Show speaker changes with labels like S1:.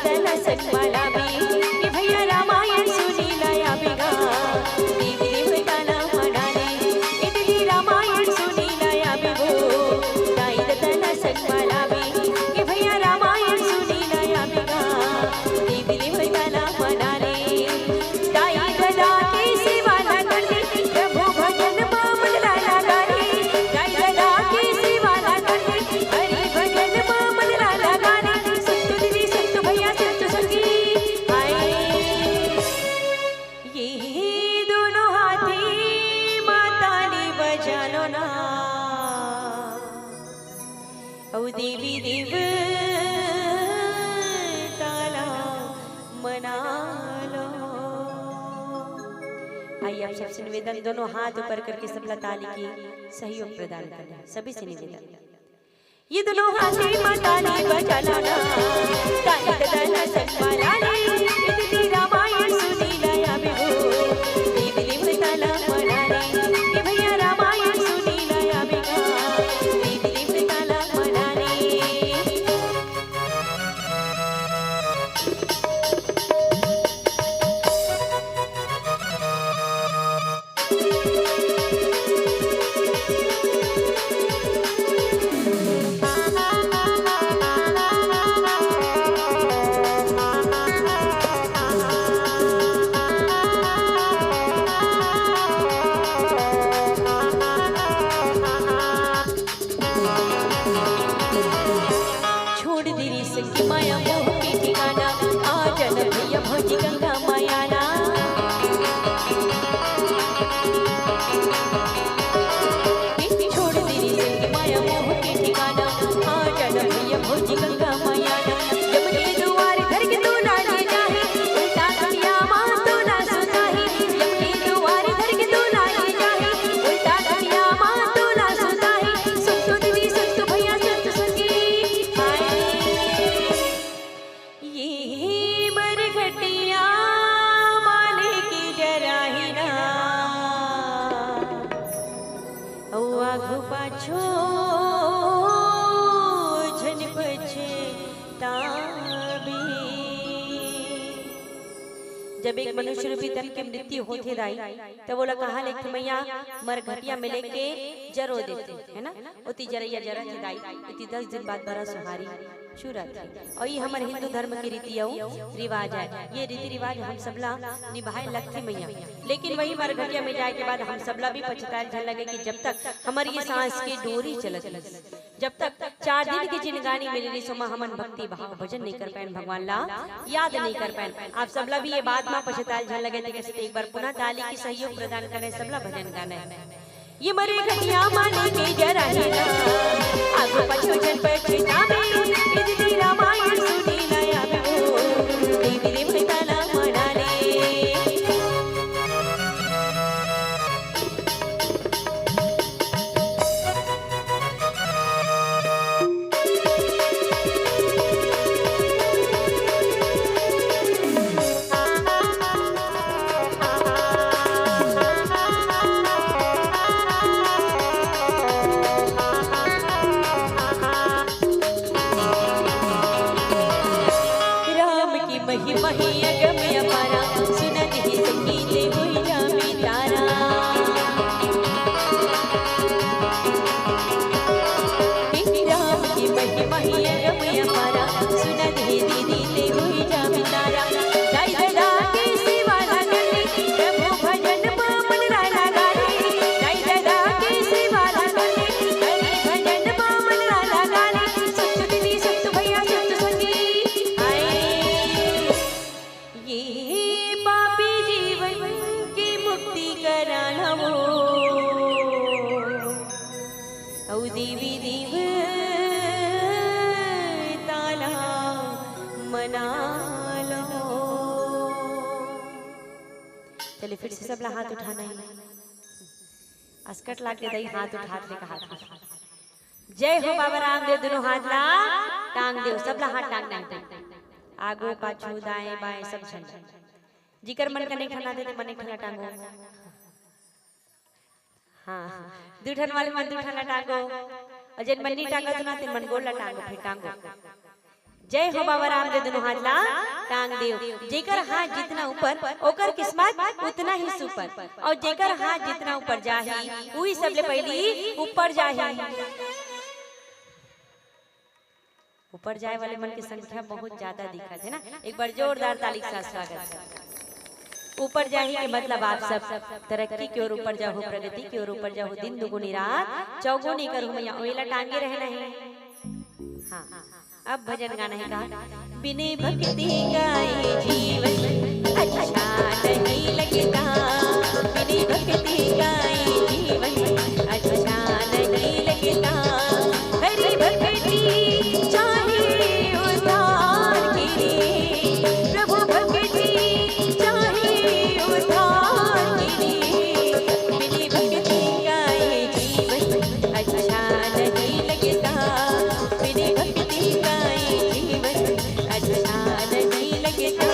S1: दाईला सन्माला B की भैया रामायण सुनीला या बिगा देवी देवताला म्हणाले इथली रामायण सुनीला या बिगो दाईला सन्माला बी की भैया रामायण सुनीला या बिगा देवी देवताला म्हणाले दाई गदा की सेवा लागली प्रभू भजन मनला लगाले दाई गदा की सेवा लागली हरि भजन मनला लगाले संतु दीदी संतु भैया संतु संगी आए ये दोनों हाथी माताली बजानो ना औ देवी देव ताला मना लो। आइए आप सबसे निवेदन दोनों हाथ ऊपर करके सबला ताली की सहयोग प्रदान करें सभी से निवेदन ये दोनों हाथी माताली बजाना ना ताली गदाला सन्माला ले इतनी रामायण सुनीला या बिगो देवी देवताला म्हणाले की भैया रामायण सुनीला या बिगा देवी देवताला म्हणाले छोड़ दे रे सखी माया मोह के ठिकाना आ जन भैया भौजी गंगा मायाना छोड़ दे रे सखी माया मोह के ठिकाना आ जन भैया भौजी गंगा मायाना जब के दुआर घर के तू ना ले जाहे उल्टा दुनिया मां तू ना सुनाही जब के दुआर घर के तू ना ले जाहे उल्टा दुनिया मां तू ना सुनाही संतु दीदी संतु भैया संतु संगी ये मरघटिया माले की जरा ही ना आगू पाछो झन पछतावी जब एक मनुष्य रूपी तन की मृत्यु होती रही तो वो लोग कहा लेकिन मैया मरघटिया में लेके जरो देते है ना उती जरैया जरा दाई इति 10 दिन बाद बड़ा सुहारी चूरत और ये हमारे हिंदू धर्म की रीति रिवाज है ये रीति रिवाज हम सबला निभाए लगती मैया लेकिन वही मरघटिया में जाए के बाद हम सबला भी पछताए झल लगे कि जब तक हमारी ये सांस की डोरी चलत जब तक 4 दिन की जिनगानी मिली रही सोमा हमन भक्ति भाव भजन नहीं कर पाए भगवान ला याद नहीं कर पाए आप सबला भी ये बात में पछताए झल लगे थे कैसे एक बार पुनः ताली की सहयोग प्रदान करने सबला भजन गाना है ये मरघटिया माने के जरा ही ना आगो पछो जन पछतावे इतनी रामायण सुनीला या बिगो देवी देवताला म्हणाले महिमा ही अगम अपारा सुनत ही संगीत हुई जामी तारा राम की महिमा ही अगम अपारा सुनत ही दीदी ले हुई जामी तारा दाई दादा की सेवा लागली प्रभु भजन मनला लगाले दाई दादा की सेवा लागली हरि भजन मनला लगाले संतु दीदी संतु भैया संतु संगी ये पापी जीवन की मुक्ति कराना वो औ देवी देव ताला मना लो। चलिए फिर से सबला हाथ उठाना है अस्कट लाके दई हाथ उठाते का हाथ जय हो बाबा रामदेव दोनों हाथ ला टांग दो सबला हाथ टांगना है आगो पाछू दाएं बाएं सब झन जिकर मन कने ठना दे मने ठना टांगो हाँ दूठन वाले मन दूठन टांगो और जन मन नहीं टांगा तो ना ते मन गोला टांगो फिर टांगो जय हो बाबा रामदेव दोनों हाथ ला टांग देव। जेकर हाथ जितना ऊपर ओकर किस्मत उतना ही सुपर, और जेकर हाथ जितना ऊपर जाही वही सबले पहली ऊपर जाही। ऊपर जाए वाले मन की संख्या बहुत ज्यादा दिखत है ना। एक बार जोरदार ताली के साथ स्वागत है। ऊपर जाही के मतलब आप सब तरक्की की ओर ऊपर जाओ, प्रगति की ओर ऊपर जाओ, दिन दुगुनी रात चौगुनी करूँ मैया ओला टांगे रहना है। हाँ अब भजन गाना है कहा बिने भक्ति गाए जीवन अच्छा नहीं लगता, बिने भक्ति गाए जीवन अच्छा नहीं लगता। हरि भक्ति चाहिए उद्धार के लिए, प्रभु भक्ति चाहिए उद्धार के लिए। बिने भक्ति गाए जीवन अच्छा नहीं लगता, बिने भक्ति गाए जीवन अच्छा नहीं लगता।